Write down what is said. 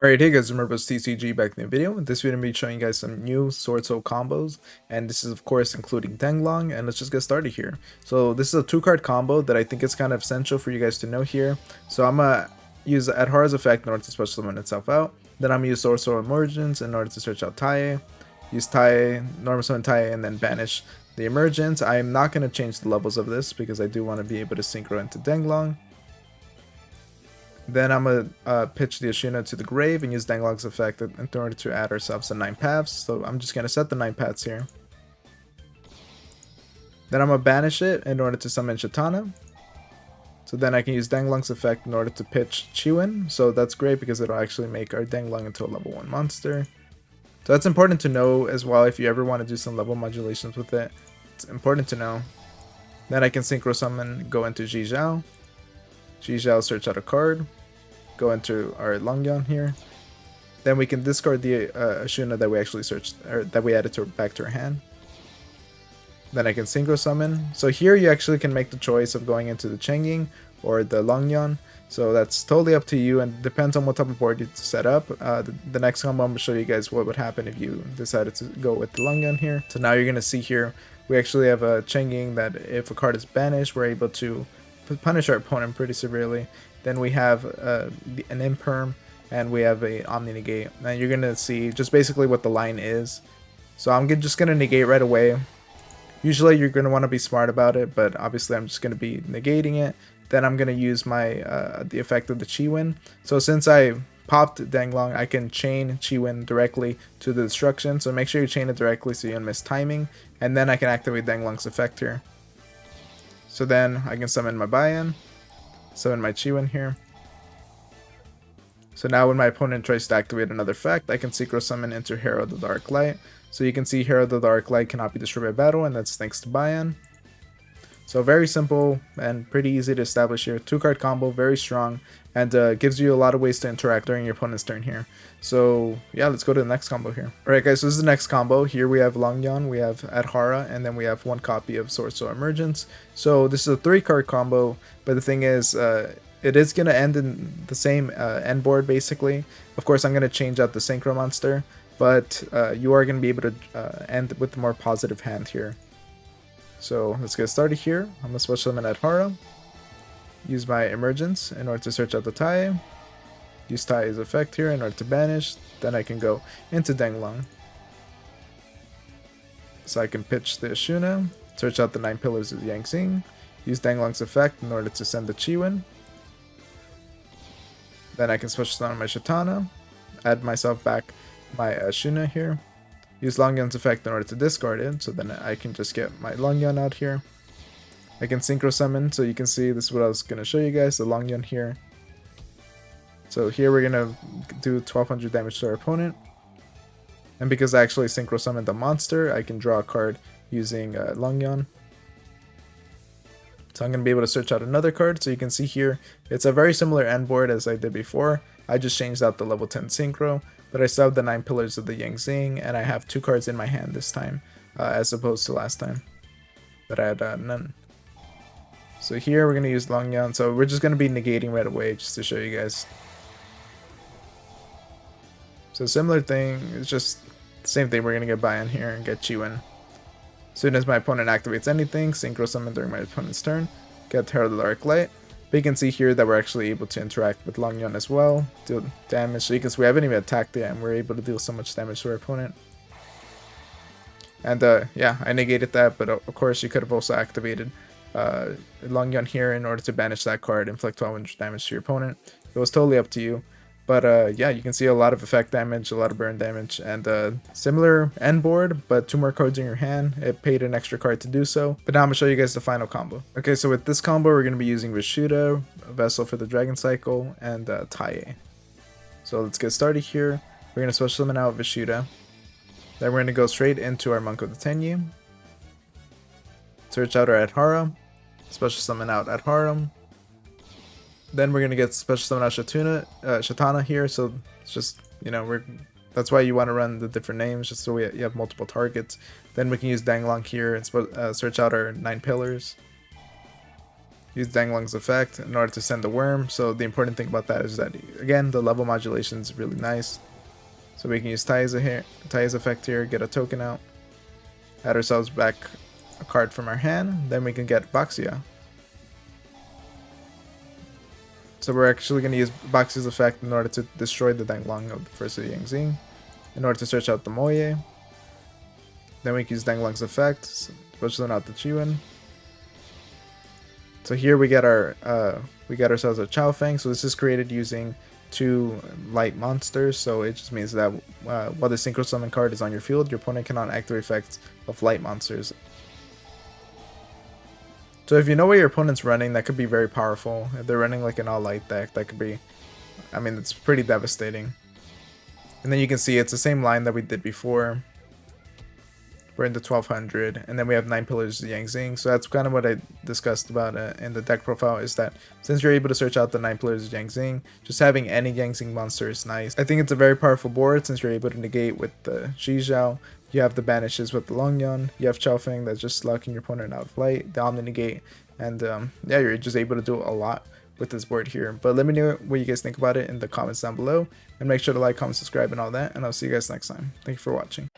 Alright, hey guys, remember it's TCG back in the video. In this video, I'm going to be showing you guys some new Swordsoul combos, and this is of course including Denglong, and let's just get started here. So this is a 2-card combo that I think is kind of essential for you guys to know here. So I'm going to use Adhara's effect in order to special summon itself out. Then I'm going to use Swordsoul Emergence in order to search out Tai, use Tai, normal summon Tai, and then banish the Emergence. I'm not going to change the levels of this because I do want to be able to synchro into Denglong. Then I'm going to pitch the Vishuda to the grave and use Denglong's effect in order to add ourselves the 9 paths. So I'm just going to set the 9 paths here. Then I'm going to banish it in order to summon Shatana. So then I can use Denglong's effect in order to pitch Chiwin. So that's great because it'll actually make our Denglong into a level 1 monster. So that's important to know as well if you ever want to do some level modulations with it. It's important to know. Then I can synchro summon, go into Yugioh. Yugioh, search out a card. Go into our Longyan here. Then we can discard the Vishuda that we actually searched, or that we added back to our hand. Then I can synchro summon. So here you actually can make the choice of going into the Chengying or the Longyan. So that's totally up to you and depends on what type of board you set up. The next combo I'm going to show you guys what would happen if you decided to go with the Longyan here. So now you're going to see here we actually have a Chengying that if a card is banished, we're able to punish our opponent pretty severely. Then we have an Imperm, and we have a Omni Negate. Now you're going to see just basically what the line is. So I'm just going to negate right away. Usually you're going to want to be smart about it, but obviously I'm just going to be negating it. Then I'm going to use my the effect of the Chiwin. So since I popped Denglong, I can chain Chiwin directly to the destruction. So make sure you chain it directly so you don't miss timing. And then I can activate Denglong's effect here. So then I can summon my Bayan, summon my Chiwin here. So now when my opponent tries to activate another effect, I can synchro summon into Herald of the Dark Light. So you can see Herald of the Dark Light cannot be destroyed by battle, and that's thanks to Bayan. So very simple and pretty easy to establish here. 2-card combo, very strong, and gives you a lot of ways to interact during your opponent's turn here. So yeah, let's go to the next combo here. Alright guys, so this is the next combo. Here we have Longyan, we have Adhara, and then we have 1 copy of Swordsoul Emergence. So this is a 3-card combo, but the thing is, it is going to end in the same end board basically. Of course, I'm going to change out the Synchro Monster, but you are going to be able to end with a more positive hand here. So let's get started here. I'm going to special summon Adhara. Use my Emergence in order to search out the Tai. Use Tai's effect here in order to banish. Then I can go into Denglong. So I can pitch the Vishuda, search out the 9 pillars of Yang Zing. Use Denglong's effect in order to send the Chiwin. Then I can special summon my Shatana. Add myself back my Vishuda here. Use Longyan's effect in order to discard it, so then I can just get my Longyan out here. I can synchro summon, so you can see this is what I was going to show you guys, the Longyan here. So here we're going to do 1200 damage to our opponent. And because I actually synchro summoned the monster, I can draw a card using Longyan. So I'm going to be able to search out another card, so you can see here, it's a very similar end board as I did before. I just changed out the level 10 synchro, but I still have the 9 pillars of the Yang Zing, and I have 2 cards in my hand this time, as opposed to last time that I had none. So here we're going to use Longyan, so we're just going to be negating right away just to show you guys. So similar thing, it's just the same thing, we're going to get Bayan here and get Chiwin. As soon as my opponent activates anything, synchro summon during my opponent's turn, get Herald of the Dark Light. But you can see here that we're actually able to interact with Longyan as well, deal damage. So you can see we haven't even attacked yet, and we're able to deal so much damage to our opponent. And yeah, I negated that, but of course you could have also activated Longyan here in order to banish that card, inflict 1200 damage to your opponent. It was totally up to you. But yeah, you can see a lot of effect damage, a lot of burn damage, and similar end board, but 2 more cards in your hand. It paid an extra card to do so. But now I'm going to show you guys the final combo. Okay, so with this combo, we're going to be using Vishuda, Vessel for the Dragon Cycle, and Tai. So let's get started here. We're going to special summon out Vishuda. Then we're going to go straight into our Monk of the Tenyi. Search out our Adhara. Special summon out Adhara. Then we're gonna get special summon out Shatana here, so it's just, you know, that's why you want to run the different names, just so you have multiple targets. Then we can use Denglong here and search out our 9 pillars. use Denglong's effect in order to send the worm. So the important thing about that is that, again, the level modulation is really nice. So we can use Tai's effect here, get a token out, add ourselves back a card from our hand, then we can get Baxia. So we're actually going to use Baxia's effect in order to destroy the Denglong of the first of the Yang Zing, in order to search out the Moye. Then we can use Denglong's effect, especially out the Chiwen. So here we get ourselves a Chao Feng. So this is created using 2 light monsters, so it just means that while the Synchro Summon card is on your field, your opponent cannot activate effects of light monsters. So if you know what your opponent's running, that could be very powerful. If they're running like an all-light deck, that could be, I mean, it's pretty devastating. And then you can see it's the same line that we did before. We're in the 1200, and then we have 9 pillars of Yang Zing. So that's kind of what I discussed about in the deck profile, is that since you're able to search out the 9 pillars of Yang Zing, just having any Yang Zing monster is nice. I think it's a very powerful board since you're able to negate with the Yugioh. You have the banishes with the Longyan. You have Chao Feng that's just locking your opponent out of light, the Omni Negate, and yeah, you're just able to do a lot with this board here. But let me know what you guys think about it in the comments down below, and make sure to like, comment, subscribe, and all that, and I'll see you guys next time. Thank you for watching.